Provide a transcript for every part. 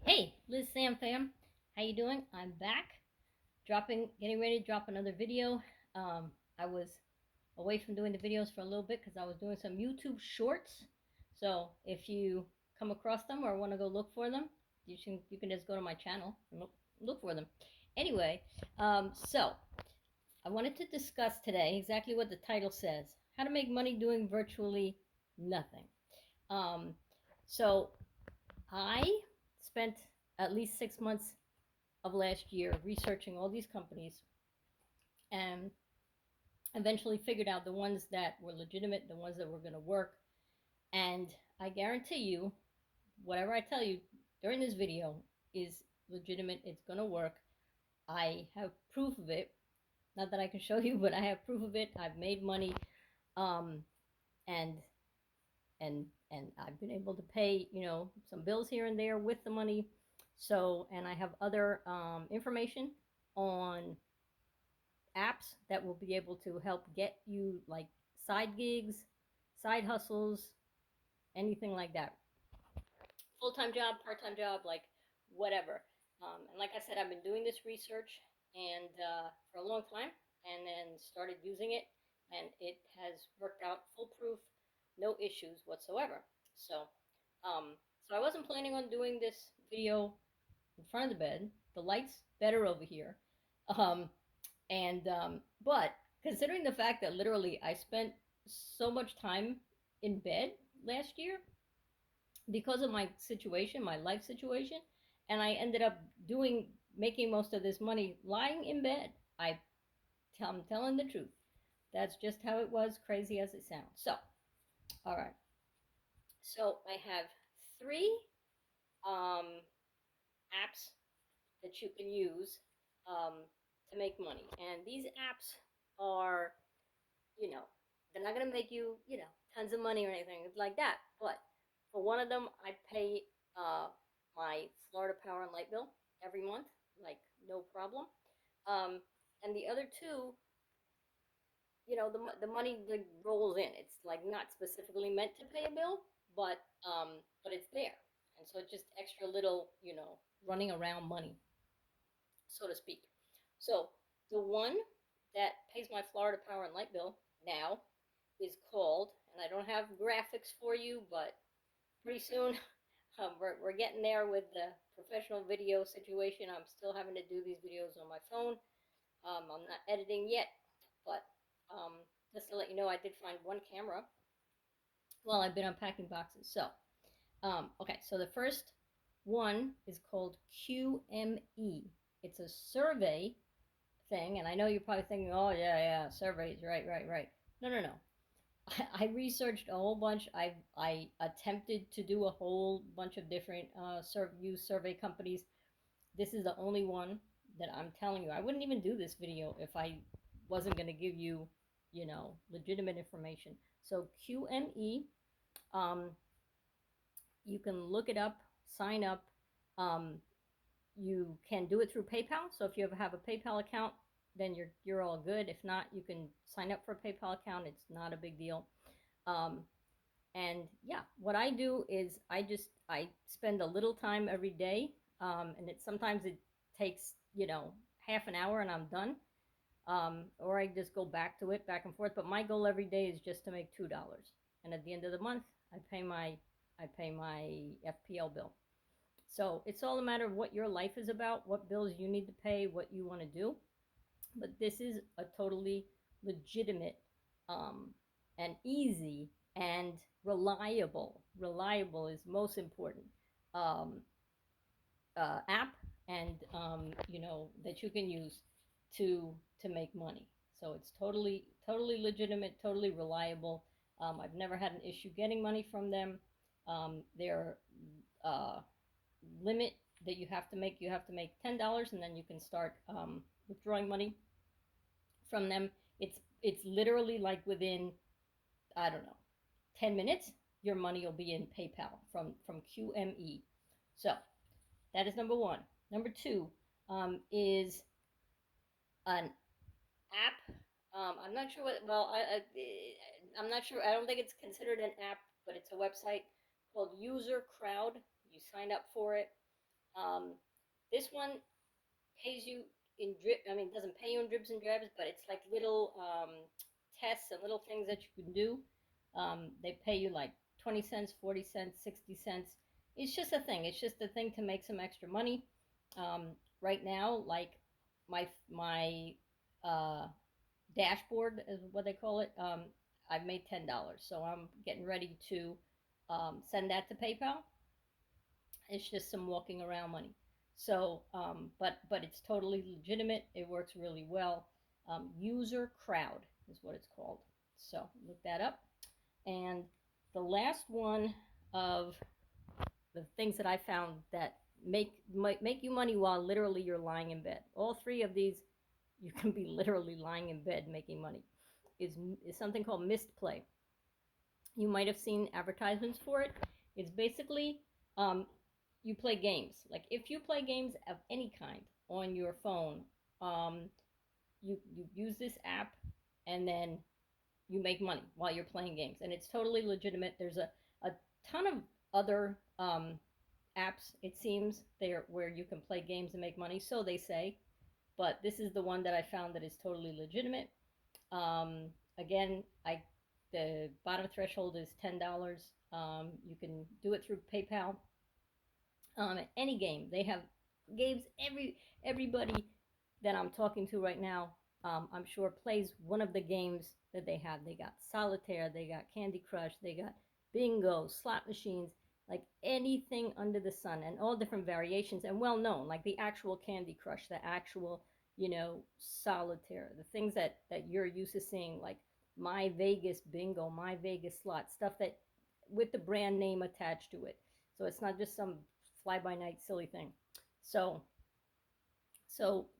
Hey, Liz Sam fam, how you doing? I'm back, getting ready to drop another video. I was away from doing the videos for a little bit because I was doing some YouTube shorts. So if you come across them or want to go look for them, you can just go to my channel and look for them. Anyway, so I wanted to discuss today exactly what the title says: how to make money doing virtually nothing. Um, so I spent at least 6 months of last year researching all these companies and eventually figured out the ones that were legitimate, the ones that were going to work. And I guarantee you, whatever I tell you during this video is legitimate, it's going to work. I have proof of it. Not that I can show you, but I have proof of it. I've made money, um, and and I've been able to pay, some bills here and there with the money. So, and I have other information on apps that will be able to help get you like side gigs, side hustles, anything like that. Full time job, part time job, like whatever. And like I said, I've been doing this research and for a long time, and then started using it, and it has worked out foolproof, no issues whatsoever. So I wasn't planning on doing this video in front of the bed. The light's better over here. Um, but considering the fact that literally I spent so much time in bed last year because of my situation, my life situation, and I ended up making most of this money lying in bed. I'm telling the truth. That's just how it was, crazy as it sounds. So, all right. So I have three um, apps that you can use um, to make money, and these apps are, you know, they're not gonna make you, tons of money or anything like that. But for one of them, I pay my Florida Power and Light bill every month, like no problem. Um, and the other two, the money like rolls in. It's like not specifically meant to pay a bill, but it's there, and so it's just extra little, running around money, so to speak. So the one that pays my Florida Power and Light bill now is called, and I don't have graphics for you, but pretty soon we're getting there with the professional video situation. I'm still having to do these videos on my phone. I'm not editing yet, but um, just to let you know, I did find one camera while I've been unpacking boxes. So, okay, so the first one is called QME. It's a survey thing, and I know you're probably thinking, oh yeah, surveys, right. No. I researched a whole bunch. I attempted to do a whole bunch of different use survey companies. This is the only one that I'm telling you. I wouldn't even do this video if I wasn't going to give you, legitimate information. So QME, um, you can look it up, sign up. Um, you can do it through PayPal. So if you ever have a PayPal account, then you're all good. If not, you can sign up for a PayPal account. It's not a big deal. Um, and yeah, what I do is I spend a little time every day, and sometimes it takes half an hour and I'm done. Or I just go back to it, back and forth. But my goal every day is just to make $2, and at the end of the month, I pay my FPL bill. So it's all a matter of what your life is about, what bills you need to pay, what you want to do. But this is a totally legitimate, um, and easy and reliable. Reliable is most important. Um, App, and that you can use to make money. So it's totally legitimate, totally reliable. I've never had an issue getting money from them. Their limit that you have to make $10, and then you can start withdrawing money from them. It's literally like within, I don't know, 10 minutes, your money will be in PayPal from QME. So that is number one. Number two is an app. I'm not sure what. Well, I'm not sure. I don't think it's considered an app, but it's a website called usercrowd.com. You sign up for it. This one pays you in drip. I mean, it doesn't pay you in dribs and drabs, but it's like little tests and little things that you can do. They pay you like 20 cents, 40 cents, 60 cents. It's just a thing. It's just a thing to make some extra money. Right now, like my uh, dashboard is what they call it. I've made $10, so I'm getting ready to send that to PayPal. It's just some walking around money. So, but it's totally legitimate. It works really well. User Crowd is what it's called. So look that up. And the last one of the things that I found that might make you money while literally you're lying in bed. All three of these, you can be literally lying in bed making money. Is something called Mistplay. You might have seen advertisements for it. It's basically you play games. Like if you play games of any kind on your phone, you use this app and then you make money while you're playing games, and it's totally legitimate. There's a ton of other apps, it seems, there where you can play games and make money, so they say, but this is the one that I found that is totally legitimate. Again, the bottom threshold is $10. You can do it through PayPal. Any game, they have games. Everybody that I'm talking to right now, I'm sure plays one of the games that they have. They got solitaire, they got Candy Crush, they got bingo, slot machines, like anything under the sun, and all different variations and well known, like the actual Candy Crush, the actual, solitaire, the things that you're used to seeing, like My Vegas bingo, My Vegas slot, stuff that with the brand name attached to it. So it's not just some fly by night silly thing. So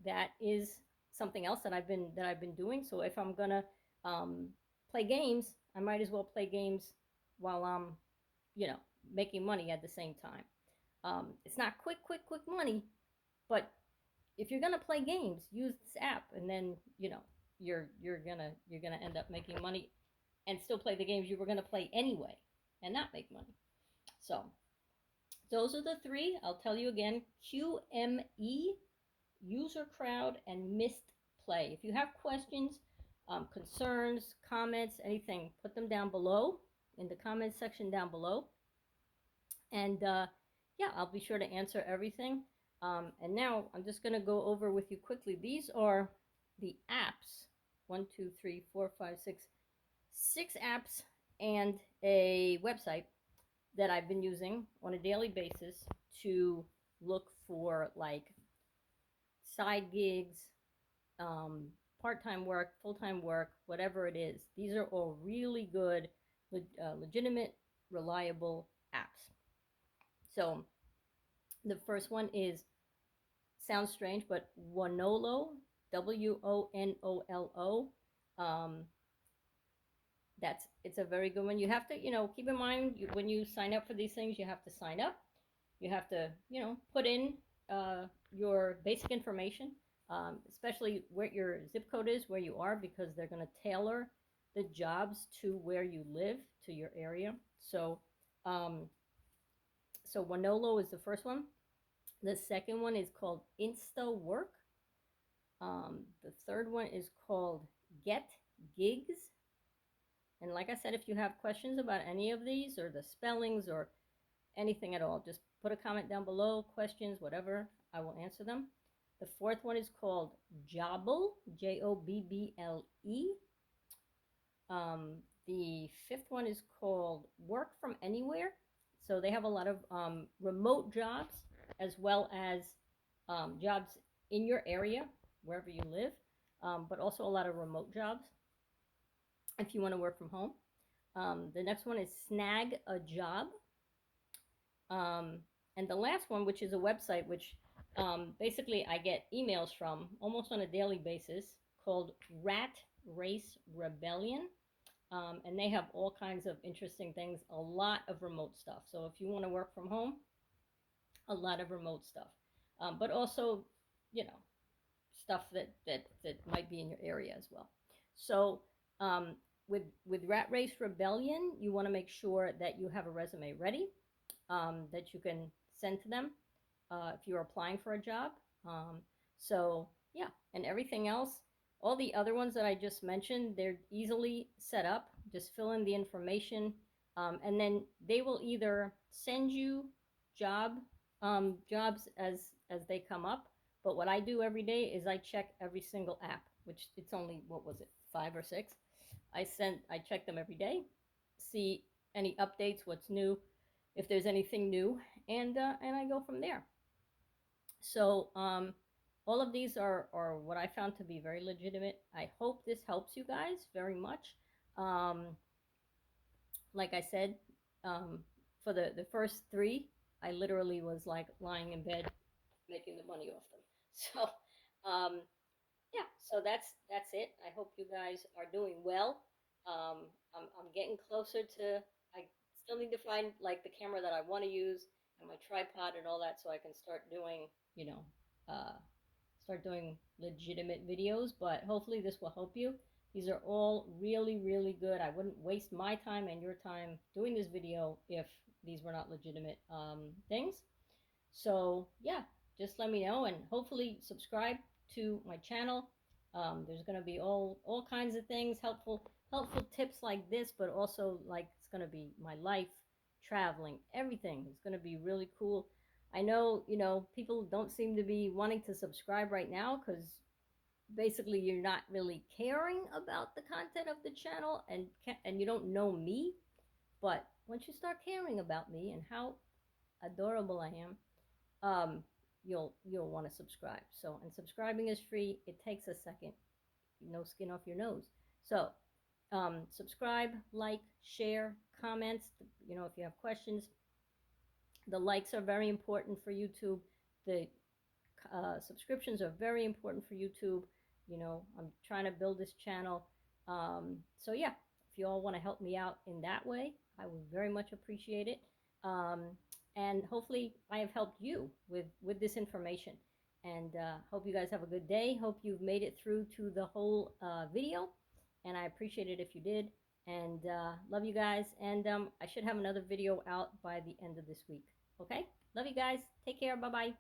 that is something else that I've been doing. So if I'm gonna play games, I might as well play games while I'm making money at the same time. It's not quick money, but if you're gonna play games, use this app, and then you're gonna end up making money and still play the games you were gonna play anyway and not make money. So those are the three. I'll tell you again: QME, User Crowd, and Mistplay. If you have questions, concerns, comments, anything, put them down below in the comments section down below. And yeah, I'll be sure to answer everything. And now I'm just going to go over with you quickly. These are the apps. 1, 2, 3, 4, 5, 6 apps and a website that I've been using on a daily basis to look for like side gigs, part-time work, full-time work, whatever it is. These are all really good, legitimate, reliable apps. So the first one sounds strange, but Wonolo, WONOLO. It's a very good one. You have to, keep in mind when you sign up for these things, you have to sign up. You have to, put in your basic information, especially where your zip code is, where you are, because they're going to tailor the jobs to where you live, to your area. So, Wonolo is the first one. The second one is called InstaWork. The third one is called Get Gigs. And like I said, if you have questions about any of these or the spellings or anything at all, just put a comment down below, questions, whatever, I will answer them. The fourth one is called Jobble, Jobble. The fifth one is called Work from Anywhere. So they have a lot of remote jobs as well as jobs in your area, wherever you live, but also a lot of remote jobs if you want to work from home. The next one is Snag a Job. And the last one, which is a website, which basically I get emails from almost on a daily basis, called Rat Race Rebellion. And they have all kinds of interesting things, a lot of remote stuff. So if you want to work from home, a lot of remote stuff, but also, stuff that might be in your area as well. So with Rat Race Rebellion, you want to make sure that you have a resume ready. that you can send to them if you're applying for a job. So yeah, and everything else, all the other ones that I just mentioned, they're easily set up. Just fill in the information, and then they will either send you jobs as they come up. But what I do every day is I check every single app, which it's only, what was it, 5 or 6. I check them every day, see any updates, what's new, if there's anything new, and I go from there. So all of these are what I found to be very legitimate. I hope this helps you guys very much. Um, like I said, for the first 3, I literally was like lying in bed making the money off them. So yeah, so that's it. I hope you guys are doing well. I'm getting closer to. I still need to find like the camera that I want to use and my tripod and all that, so I can start doing, uh, start doing legitimate videos. But hopefully this will help you. These are all really, really good. I wouldn't waste my time and your time doing this video if these were not legitimate things. So yeah, just let me know, and hopefully subscribe to my channel. There's going to be all kinds of things, helpful tips like this, but also like it's going to be my life, traveling, everything. It's going to be really cool. I know, people don't seem to be wanting to subscribe right now because basically you're not really caring about the content of the channel, and you don't know me. But once you start caring about me and how adorable I am, you'll want to subscribe. So, and subscribing is free. It takes a second. No skin off your nose. So, subscribe, like, share, comments. If you have questions, the likes are very important for YouTube. The subscriptions are very important for YouTube. I'm trying to build this channel. So yeah, if you all want to help me out in that way, I would very much appreciate it. And hopefully I have helped you with this information. And hope you guys have a good day. Hope you've made it through to the whole video. And I appreciate it if you did. And love you guys. And I should have another video out by the end of this week. Okay? Love you guys. Take care. Bye-bye.